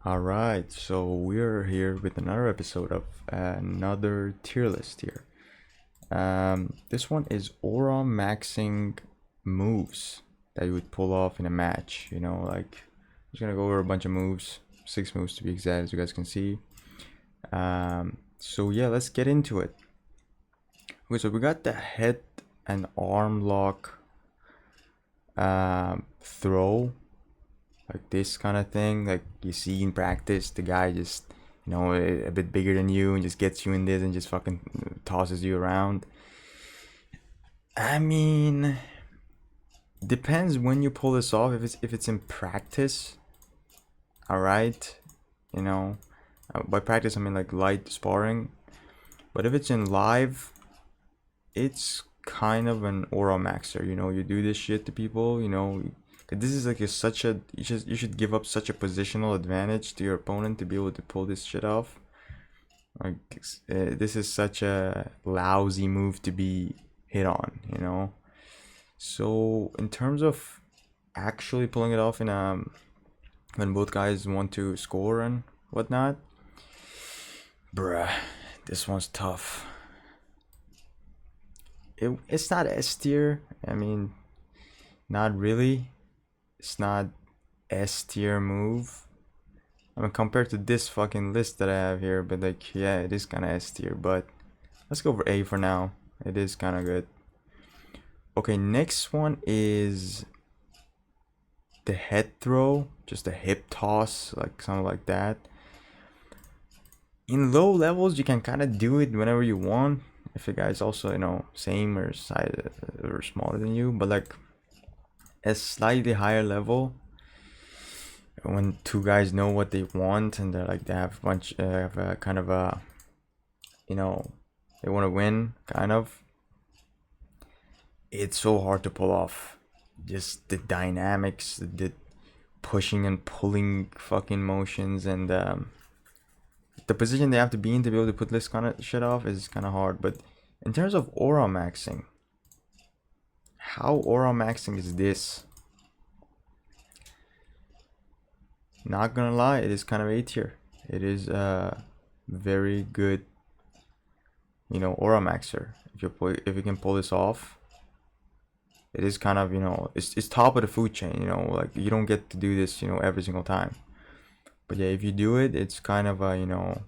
All right, so we're here with another episode of another tier list here. This one is aura maxing moves that you would pull off in a match. Like I'm just gonna go over a bunch of moves, 6 moves to be exact, as you guys can see. So yeah, let's get into it. Okay, so we got the head and arm lock throw, like this kind of thing, like you see in practice. The guy just a bit bigger than you and just gets you in this and just fucking tosses you around. I mean, depends when you pull this off. If it's in practice, all right, you know by practice I mean like light sparring. But if it's in live, it's kind of an aura maxer. You do this shit to people. This is like such a you should give up such a positional advantage to your opponent to be able to pull this shit off. Like this is such a lousy move to be hit on. So in terms of actually pulling it off in when both guys want to score and whatnot, bruh, this one's tough. It's not S tier. I mean, not really. It's not S tier move. I mean, compared to this fucking list that I have here, but like, yeah, it is kind of S tier. But let's go for A for now. It is kind of good. Okay, next one is the head throw, just a hip toss, like something like that. In low levels, you can kind of do it whenever you want. If the guy's also, same or size or smaller than you, but like a slightly higher level, when two guys know what they want and they have a bunch, have a kind of a, they want to win, kind of. It's so hard to pull off. Just the dynamics, the pushing and pulling fucking motions, and the position they have to be in to be able to put this kind of shit off is kind of hard. But in terms of aura maxing, how aura maxing is this? Not gonna lie, it is kind of A tier. It is a very good, aura maxer. If you can pull this off, it is kind of, it's top of the food chain. Like you don't get to do this, every single time. But yeah, if you do it, it's kind of a,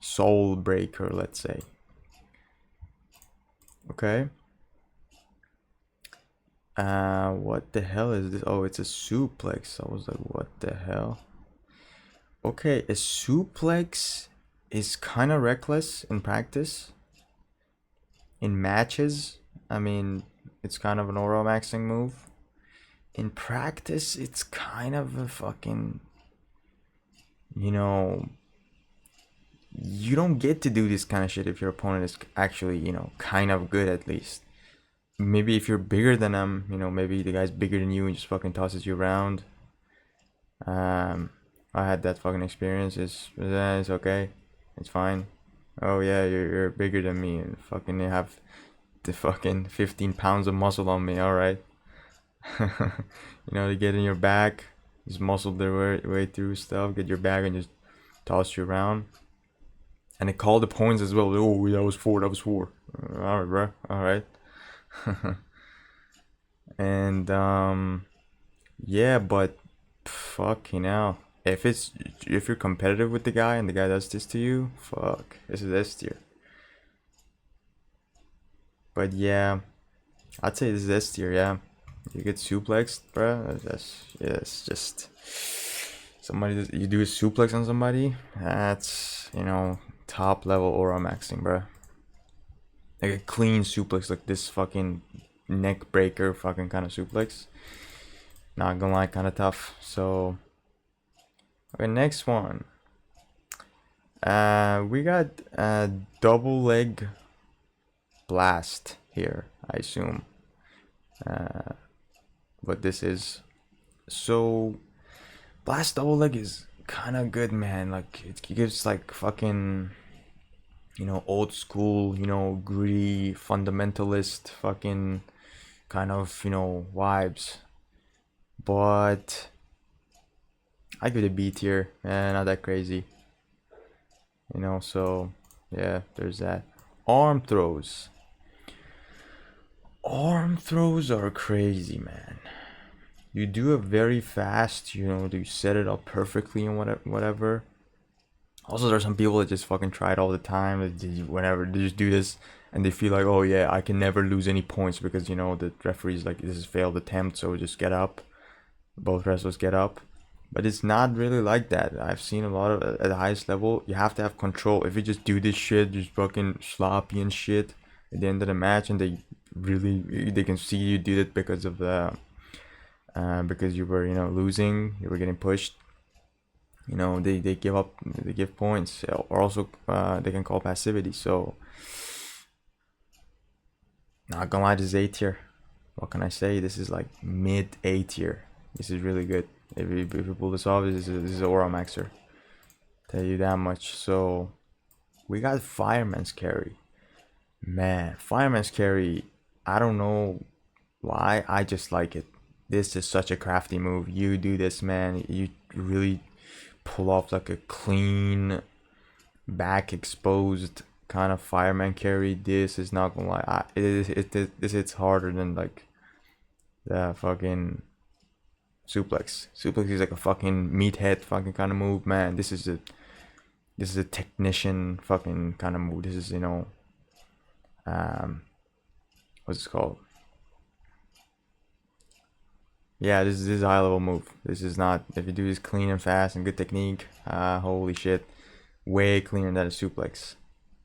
soul breaker, let's say. Okay. What the hell is this? Oh, it's a suplex. I was like, what the hell? Okay, a suplex is kind of reckless in practice. In matches, I mean, it's kind of an aura maxing move. In practice, it's kind of a fucking, you know, you don't get to do this kind of shit if your opponent is actually, kind of good at least. Maybe if you're bigger than them, maybe the guy's bigger than you and just fucking tosses you around. Um, I had that fucking experience. It's okay. It's fine. Oh yeah, you're bigger than me and fucking have the fucking 15 pounds of muscle on me. All right. They get in your back, just muscle their way through stuff, get your back and just toss you around. And they call the points as well. Oh, that was four. That was four. All right, bro. All right. And yeah, but fucking hell. If you're competitive with the guy and the guy does this to you, fuck, this is S tier. But yeah, I'd say this is S tier. Yeah, you get suplexed, bro. It's just you do a suplex on somebody. That's top level aura maxing, bro. Like a clean suplex, like this fucking neck breaker, fucking kind of suplex. Not gonna lie, kind of tough. So, okay, next one. We got a double leg blast here, I assume. What this is. So, blast double leg is kind of good, man. Like it gives like fucking, old school, gritty fundamentalist fucking kind of, vibes. But I give it a B tier, not that crazy, you know. So yeah, there's that. Arm throws. Arm throws are crazy, man. You do it very fast, you know, you set it up perfectly and whatever. Also, there's some people that just fucking try it all the time. Whenever they just do this, and they feel like, oh yeah, I can never lose any points because, you know, the referee's like, this is failed attempt, so just get up. Both wrestlers get up. But it's not really like that. I've seen a lot of, at the highest level, you have to have control. If you just do this shit, just fucking sloppy and shit at the end of the match, and they can see you did it because of the because you were, you know, losing, you were getting pushed, you know, they give up, they give points, or also they can call passivity. So not gonna lie, this is A tier. What can I say? This is like mid A tier. This is really good. If you pull this off, this is Aura Maxer. Tell you that much. So we got Fireman's Carry. Man, Fireman's Carry, I don't know why, I just like it. This is such a crafty move. You do this, man, you really pull off like a clean back exposed kind of fireman carry. This is not gonna lie, this hits harder than like the fucking suplex. Suplex is like a fucking meathead fucking kind of move, man. This is a technician fucking kind of move. This is, you know, what's it called? Yeah, this is a high level move. This is not, if you do this clean and fast and good technique, holy shit, way cleaner than a suplex.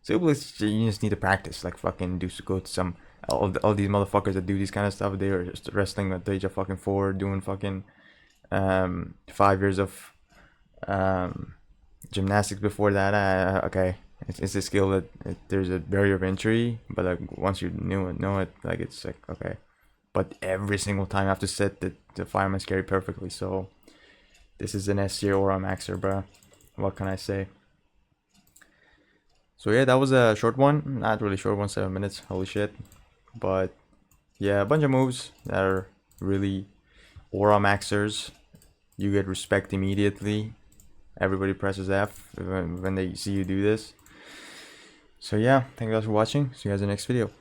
Suplex, you just need to practice. Like fucking go to some, all these motherfuckers that do these kind of stuff. They are just wrestling at the age of fucking 4, doing fucking 5 years of gymnastics before that. Okay, it's a skill that there's a barrier of entry, but like once you know it, like it's like okay. But every single time I have to set the fireman's carry perfectly. So this is an S tier Aura Maxer, bruh. What can I say? So yeah, that was a short one. Not really short one, 7 minutes. Holy shit. But yeah, a bunch of moves that are really Aura Maxers. You get respect immediately. Everybody presses F when they see you do this. So yeah, thank you guys for watching. See you guys in the next video.